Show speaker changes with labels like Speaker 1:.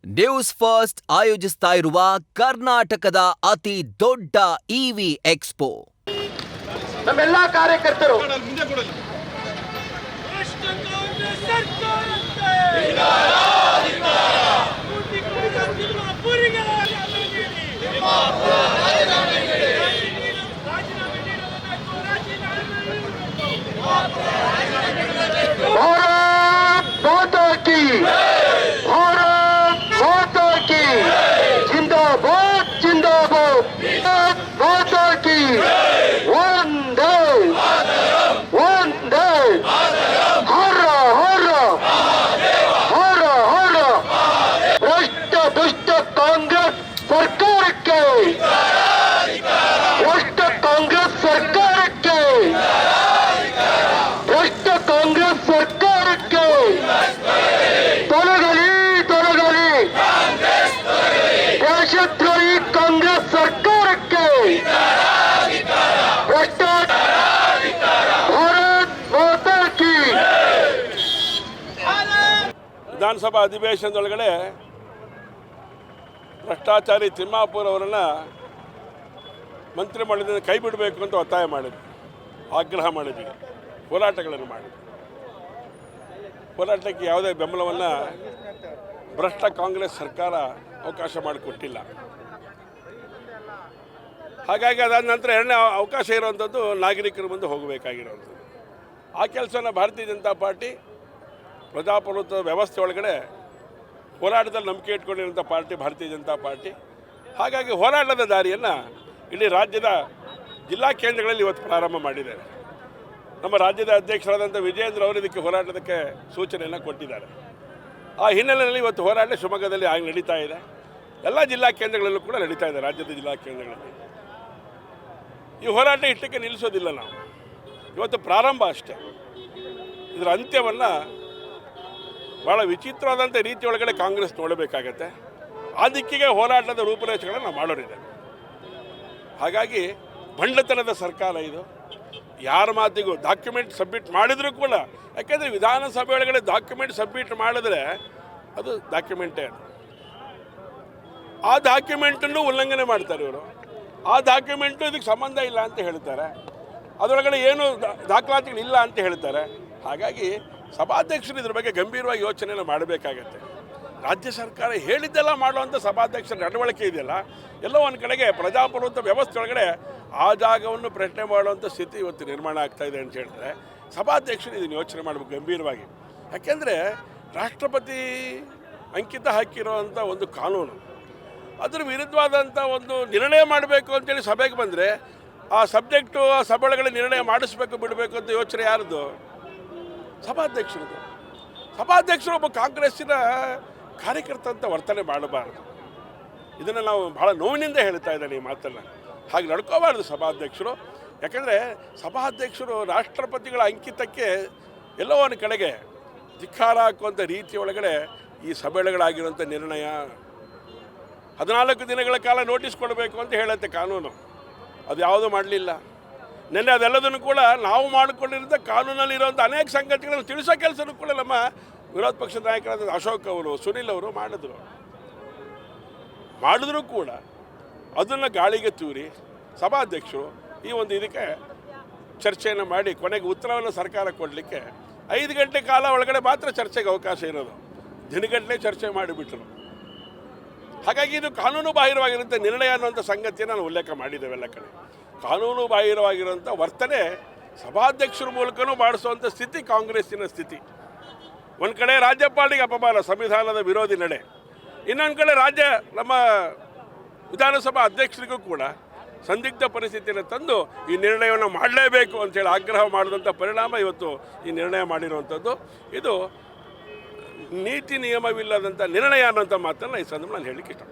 Speaker 1: News first ಆಯೋಜಿಸ್ತಾ ಇರುವ ಕರ್ನಾಟಕದ ಅತಿ ದೊಡ್ಡ ಇವಿ ಎಕ್ಸ್ಪೋ.
Speaker 2: ನಮ್ಮೆಲ್ಲ ಕಾರ್ಯಕರ್ತರು
Speaker 3: ವಿಧಾನಸಭಾ ಅಧಿವೇಶನದೊಳಗಡೆ ಭ್ರಷ್ಟಾಚಾರಿ ತಿಮ್ಮಾಪುರ್ ಅವರನ್ನು ಮಂತ್ರಿಮಂಡಲದಿಂದ ಕೈ ಬಿಡಬೇಕು ಅಂತ ಒತ್ತಾಯ ಮಾಡಿದ್ವಿ, ಆಗ್ರಹ ಮಾಡಿದ್ವಿ, ಹೋರಾಟಗಳನ್ನು ಮಾಡಿದ್ವಿ. ಹೋರಾಟಕ್ಕೆ ಯಾವುದೇ ಬೆಂಬಲವನ್ನು ಭ್ರಷ್ಟ ಕಾಂಗ್ರೆಸ್ ಸರ್ಕಾರ ಅವಕಾಶ ಮಾಡಿಕೊಟ್ಟಿಲ್ಲ. ಹಾಗಾಗಿ ಅದಾದ ನಂತರ ಎರಡನೇ ಅವಕಾಶ ಇರುವಂಥದ್ದು ನಾಗರಿಕರ ಮುಂದೆ ಹೋಗಬೇಕಾಗಿರುವಂಥದ್ದು. ಆ ಕೆಲಸನ ಭಾರತೀಯ ಜನತಾ ಪಾರ್ಟಿ ಪ್ರಜಾಪ್ರಭುತ್ವ ವ್ಯವಸ್ಥೆ ಒಳಗಡೆ ಹೋರಾಟದಲ್ಲಿ ನಂಬಿಕೆ ಇಟ್ಕೊಂಡಿರುವಂಥ ಪಾರ್ಟಿ ಭಾರತೀಯ ಜನತಾ ಪಾರ್ಟಿ. ಹಾಗಾಗಿ ಹೋರಾಟದ ದಾರಿಯನ್ನು ಇಡೀ ರಾಜ್ಯದ ಜಿಲ್ಲಾ ಕೇಂದ್ರಗಳಲ್ಲಿ ಇವತ್ತು ಪ್ರಾರಂಭ ಮಾಡಿದ್ದಾರೆ. ನಮ್ಮ ರಾಜ್ಯದ ಅಧ್ಯಕ್ಷರಾದಂಥ ವಿಜಯೇಂದ್ರ ಅವರು ಇದಕ್ಕೆ ಹೋರಾಟಕ್ಕೆ ಸೂಚನೆಯನ್ನು ಕೊಟ್ಟಿದ್ದಾರೆ. ಆ ಹಿನ್ನೆಲೆಯಲ್ಲಿ ಇವತ್ತು ಹೋರಾಟ ಶಿವಮೊಗ್ಗದಲ್ಲಿ ಆಗಿ ನಡೀತಾ ಇದೆ. ಎಲ್ಲ ಜಿಲ್ಲಾ ಕೇಂದ್ರಗಳಲ್ಲೂ ಕೂಡ ನಡೀತಾ ಇದೆ. ರಾಜ್ಯದ ಜಿಲ್ಲಾ ಕೇಂದ್ರಗಳಲ್ಲಿ ಈ ಹೋರಾಟ ಇಷ್ಟಕ್ಕೆ ನಿಲ್ಲಿಸೋದಿಲ್ಲ. ನಾವು ಇವತ್ತು ಪ್ರಾರಂಭ ಅಷ್ಟೇ. ಇದರ ಅಂತ್ಯವನ್ನು ಭಾಳ ವಿಚಿತ್ರವಾದಂಥ ರೀತಿ ಒಳಗಡೆ ಕಾಂಗ್ರೆಸ್ ನೋಡಬೇಕಾಗತ್ತೆ. ಆ ದಿಕ್ಕಿಗೆ ಹೋರಾಟದ ರೂಪುರೇಷೆಗಳನ್ನು ನಾವು ಮಾಡೋರಿದೆ. ಹಾಗಾಗಿ ಬಂಡತನದ ಸರ್ಕಾರ ಇದು. ಯಾರ ಮಾತಿಗೂ ಡಾಕ್ಯುಮೆಂಟ್ ಸಬ್ಮಿಟ್ ಮಾಡಿದರೂ ಕೂಡ, ಯಾಕೆಂದರೆ ವಿಧಾನಸಭೆ ಒಳಗಡೆ ಡಾಕ್ಯುಮೆಂಟ್ ಸಬ್ಮಿಟ್ ಮಾಡಿದ್ರೆ ಅದು ಡಾಕ್ಯುಮೆಂಟೇ. ಆ ಡಾಕ್ಯುಮೆಂಟನ್ನು ಉಲ್ಲಂಘನೆ ಮಾಡ್ತಾರೆ ಇವರು. ಆ ಡಾಕ್ಯುಮೆಂಟು ಇದಕ್ಕೆ ಸಂಬಂಧ ಇಲ್ಲ ಅಂತ ಹೇಳ್ತಾರೆ. ಅದರೊಳಗಡೆ ಏನು ದಾಖಲಾತಿಗಳಿಲ್ಲ ಅಂತ ಹೇಳ್ತಾರೆ. ಹಾಗಾಗಿ ಸಭಾಧ್ಯಕ್ಷರು ಇದ್ರ ಬಗ್ಗೆ ಗಂಭೀರವಾಗಿ ಯೋಚನೆಯನ್ನು ಮಾಡಬೇಕಾಗತ್ತೆ. ರಾಜ್ಯ ಸರ್ಕಾರ ಹೇಳಿದ್ದೆಲ್ಲ ಮಾಡುವಂಥ ಸಭಾಧ್ಯಕ್ಷರ ನಡವಳಿಕೆ ಇದೆಯಲ್ಲ, ಎಲ್ಲೋ ಒಂದು ಕಡೆಗೆ ಪ್ರಜಾಪ್ರಭುತ್ವ ವ್ಯವಸ್ಥೆ ಒಳಗಡೆ ಆ ಜಾಗವನ್ನು ಪ್ರಶ್ನೆ ಮಾಡುವಂಥ ಸ್ಥಿತಿ ಇವತ್ತು ನಿರ್ಮಾಣ ಆಗ್ತಾ ಇದೆ ಅಂತ ಹೇಳಿದ್ರೆ ಸಭಾಧ್ಯಕ್ಷರು ಇದನ್ನು ಯೋಚನೆ ಮಾಡಬೇಕು ಗಂಭೀರವಾಗಿ. ಯಾಕೆಂದರೆ ರಾಷ್ಟ್ರಪತಿ ಅಂಕಿತ ಹಾಕಿರುವಂಥ ಒಂದು ಕಾನೂನು, ಅದ್ರ ವಿರುದ್ಧವಾದಂಥ ಒಂದು ನಿರ್ಣಯ ಮಾಡಬೇಕು ಅಂತೇಳಿ ಸಭೆಗೆ ಬಂದರೆ ಆ ಸಬ್ಜೆಕ್ಟು ಆ ಸಭೆಗಳ ನಿರ್ಣಯ ಮಾಡಿಸ್ಬೇಕು ಬಿಡಬೇಕು ಅಂತ ಯೋಚನೆ ಯಾರ್ದು? ಸಭಾಧ್ಯಕ್ಷರದು. ಸಭಾಧ್ಯಕ್ಷರು ಒಬ್ಬ ಕಾಂಗ್ರೆಸ್ಸಿನ ಕಾರ್ಯಕರ್ತ ಅಂತ ವರ್ತನೆ ಮಾಡಬಾರ್ದು. ಇದನ್ನು ನಾವು ಭಾಳ ನೋವಿನಿಂದ ಹೇಳ್ತಾ ಇದ್ದೇನೆ ಈ ಮಾತನ್ನು. ಹಾಗೆ ನಡ್ಕೋಬಾರ್ದು ಸಭಾಧ್ಯಕ್ಷರು. ಯಾಕಂದರೆ ಸಭಾಧ್ಯಕ್ಷರು ರಾಷ್ಟ್ರಪತಿಗಳ ಅಂಕಿತಕ್ಕೆ ಎಲ್ಲೋ ಒಂದು ಕಡೆಗೆ ಧಿಕ್ಕಾರ ಹಾಕುವಂಥ ರೀತಿ ಒಳಗಡೆ ಈ ಸಭೆಗಳಾಗಿರುವಂಥ ನಿರ್ಣಯ 14 ದಿನಗಳ ಕಾಲ ನೋಟಿಸ್ ಕೊಡಬೇಕು ಅಂತ ಹೇಳುತ್ತೆ ಕಾನೂನು. ಅದು ಯಾವುದೂ ಮಾಡಲಿಲ್ಲ. ನೆನ್ನೆ ಅದೆಲ್ಲದನ್ನು ಕೂಡ ನಾವು ಮಾಡಿಕೊಂಡಿರೋಂಥ ಕಾನೂನಲ್ಲಿ ಇರುವಂಥ ಅನೇಕ ಸಂಗತಿಗಳನ್ನು ತಿಳಿಸೋ ಕೆಲಸನೂ ಕೂಡ ನಮ್ಮ ವಿರೋಧ ಪಕ್ಷದ ನಾಯಕರಾದ ಅಶೋಕ್ ಅವರು, ಸುನಿಲ್ ಅವರು ಮಾಡಿದ್ರು ಕೂಡ ಅದನ್ನು ಗಾಳಿಗೆ ತೂರಿ ಸಭಾಧ್ಯಕ್ಷರು ಈ ಒಂದು ಇದಕ್ಕೆ ಚರ್ಚೆಯನ್ನು ಮಾಡಿ ಕೊನೆಗೆ ಉತ್ತರವನ್ನು ಸರ್ಕಾರ ಕೊಡಲಿಕ್ಕೆ 5 ಗಂಟೆ ಕಾಲ ಒಳಗಡೆ ಮಾತ್ರ ಚರ್ಚೆಗೆ ಅವಕಾಶ ಇರೋದು. ದಿನಗಟ್ಟಲೆ ಚರ್ಚೆ ಮಾಡಿಬಿಟ್ರು. ಹಾಗಾಗಿ ಇದು ಕಾನೂನು ಬಾಹಿರವಾಗಿರುವಂಥ ನಿರ್ಣಯ ಅನ್ನುವಂಥ ಸಂಗತಿಯನ್ನು ನಾವು ಉಲ್ಲೇಖ ಮಾಡಿದ್ದೇವೆಲ್ಲ ಕಡೆ. ಕಾನೂನು ಬಾಹಿರವಾಗಿರುವಂಥ ವರ್ತನೆ ಸಭಾಧ್ಯಕ್ಷರ ಮೂಲಕನೂ ಮಾಡಿಸುವಂಥ ಸ್ಥಿತಿ ಕಾಂಗ್ರೆಸ್ಸಿನ ಸ್ಥಿತಿ. ಒಂದು ಕಡೆ ರಾಜ್ಯಪಾಲರಿಗೆ ಅಪಮಾನ, ಸಂವಿಧಾನದ ವಿರೋಧಿ ನಡೆ. ಇನ್ನೊಂದು ಕಡೆ ನಮ್ಮ ವಿಧಾನಸಭಾ ಅಧ್ಯಕ್ಷರಿಗೂ ಕೂಡ ಸಂದಿಗ್ಧ ಪರಿಸ್ಥಿತಿಯನ್ನು ತಂದು ಈ ನಿರ್ಣಯವನ್ನು ಮಾಡಲೇಬೇಕು ಅಂತೇಳಿ ಆಗ್ರಹ ಮಾಡಿದಂಥ ಪರಿಣಾಮ ಇವತ್ತು ಈ ನಿರ್ಣಯ ಮಾಡಿರುವಂಥದ್ದು. ಇದು ನೀತಿ ನಿಯಮವಿಲ್ಲದಂಥ ನಿರ್ಣಯ ಅನ್ನೋಂಥ ಮಾತನ್ನು ಈ ಸಂದರ್ಭ ನಾನು ಹೇಳಲಿಕ್ಕೆ ಇಷ್ಟ.